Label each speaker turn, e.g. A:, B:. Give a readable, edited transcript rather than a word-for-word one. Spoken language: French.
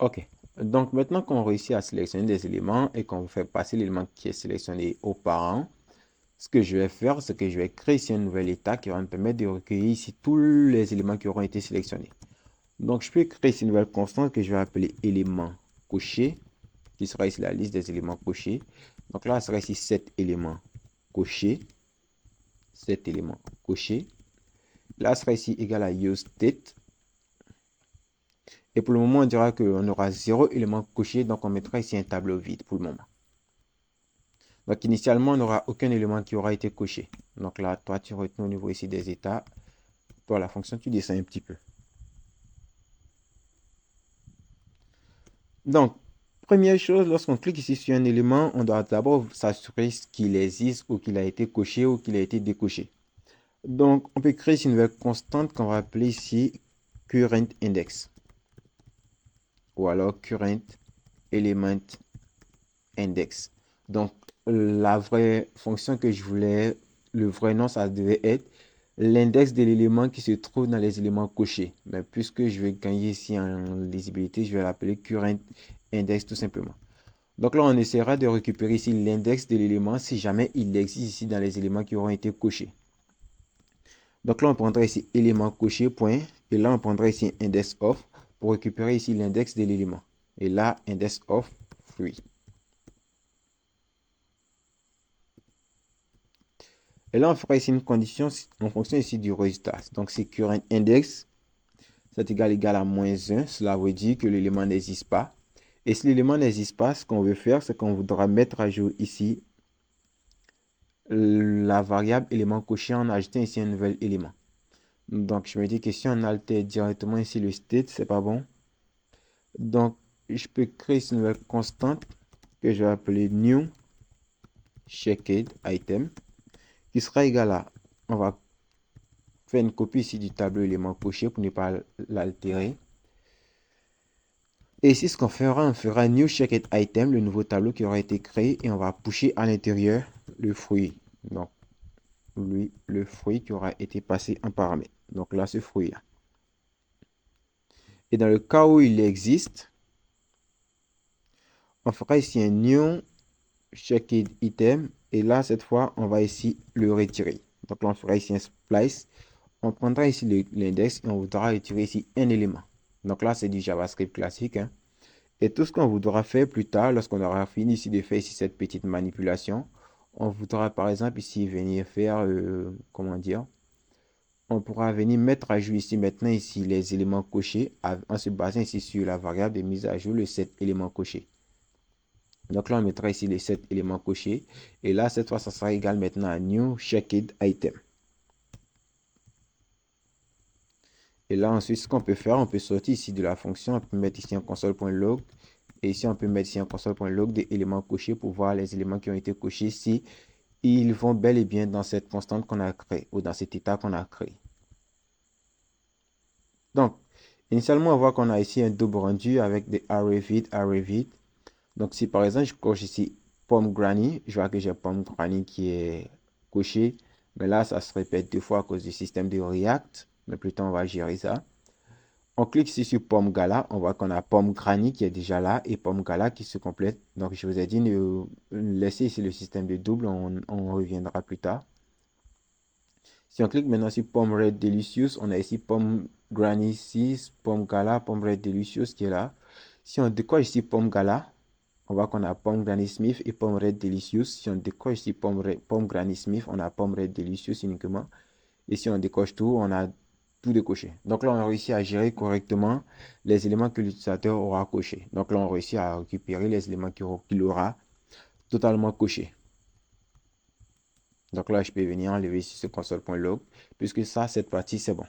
A: Ok. Donc maintenant qu'on réussit à sélectionner des éléments et qu'on fait passer l'élément qui est sélectionné aux parents, ce que je vais faire, c'est que je vais créer ici un nouvel état qui va me permettre de recueillir ici tous les éléments qui auront été sélectionnés. Donc je peux créer ici une nouvelle constante que je vais appeler élément coché, qui sera ici la liste des éléments cochés. Donc là, ce sera ici 7 éléments cochés. 7 éléments cochés. Là, ce sera ici égal à useState. Et pour le moment, on dira qu'on aura 0 élément coché, donc on mettra ici un tableau vide pour le moment. Donc initialement, on n'aura aucun élément qui aura été coché. Donc là, toi, tu retiens au niveau ici des états. Toi, la fonction, tu descends un petit peu. Donc, première chose, lorsqu'on clique ici sur un élément, on doit d'abord s'assurer qu'il existe ou qu'il a été coché ou qu'il a été décoché. Donc, on peut créer une nouvelle constante qu'on va appeler ici current index. Ou alors current element index. Donc, la vraie fonction que je voulais, le vrai nom, ça devait être l'index de l'élément qui se trouve dans les éléments cochés. Mais puisque je vais gagner ici en lisibilité, je vais l'appeler current index tout simplement. Donc là, on essaiera de récupérer ici l'index de l'élément si jamais il existe ici dans les éléments qui auront été cochés. Donc là, on prendra ici élément coché, point. Et là, on prendra ici index of pour récupérer ici l'index de l'élément. Et là, index of free. Et là, on fera ici une condition en fonction ici du résultat. Donc, c'est current index, c'est égal à -1. Cela veut dire que l'élément n'existe pas. Et si l'élément n'existe pas, ce qu'on veut faire, c'est qu'on voudra mettre à jour ici la variable élément coché en ajoutant ici un nouvel élément. Donc, je me dis que si on altère directement ici le state, c'est pas bon. Donc, je peux créer une nouvelle constante que je vais appeler new checked item qui sera égal à, on va faire une copie ici du tableau élément coché pour ne pas l'altérer. Et ici, ce qu'on fera, on fera new checked item, le nouveau tableau qui aura été créé, et on va pusher à l'intérieur le fruit. Donc, lui, le fruit qui aura été passé en paramètre. Donc là, ce fruit-là. Et dans le cas où il existe, on fera ici un new checked item. Et là, cette fois, on va ici le retirer. Donc là, on fera ici un splice. On prendra ici l'index et on voudra retirer ici un élément. Donc là, c'est du JavaScript classique. Hein. Et tout ce qu'on voudra faire plus tard, lorsqu'on aura fini ici de faire ici cette petite manipulation, on voudra par exemple ici venir faire, comment dire, on pourra venir mettre à jour ici maintenant ici les éléments cochés en se basant ici sur la variable de mise à jour, le set éléments cochés. Donc là, on mettra ici les 7 éléments cochés. Et là, cette fois, ça sera égal maintenant à new checked item. Et là, ensuite, ce qu'on peut faire, on peut sortir ici de la fonction, on peut mettre ici un console.log. Et ici, on peut mettre ici un console.log des éléments cochés pour voir les éléments qui ont été cochés si ils vont bel et bien dans cette constante qu'on a créée ou dans cet état qu'on a créé. Donc, initialement, on voit qu'on a ici un double rendu avec des array vide. Donc, si par exemple, je coche ici pomme granny, je vois que j'ai pomme granny qui est coché. Mais là, ça se répète 2 fois à cause du système de React. Mais plutôt, on va gérer ça. On clique ici sur pomme gala. On voit qu'on a pomme granny qui est déjà là et pomme gala qui se complète. Donc, je vous ai dit, ne laissez ici le système de double. On reviendra plus tard. Si on clique maintenant sur pomme red delicious, on a ici pomme granny 6, pomme gala, pomme red delicious qui est là. Si on décoche ici pomme gala, on voit qu'on a pomme Granny Smith et pomme Red Delicious. Si on décoche ici pomme Granny Smith, on a pomme Red Delicious uniquement. Et si on décoche tout, on a tout décoché. Donc là, on a réussi à gérer correctement les éléments que l'utilisateur aura coché. Donc là, on réussit à récupérer les éléments qu'il aura totalement coché. Donc là, je peux venir enlever ici ce console.log puisque ça, cette partie, c'est bon.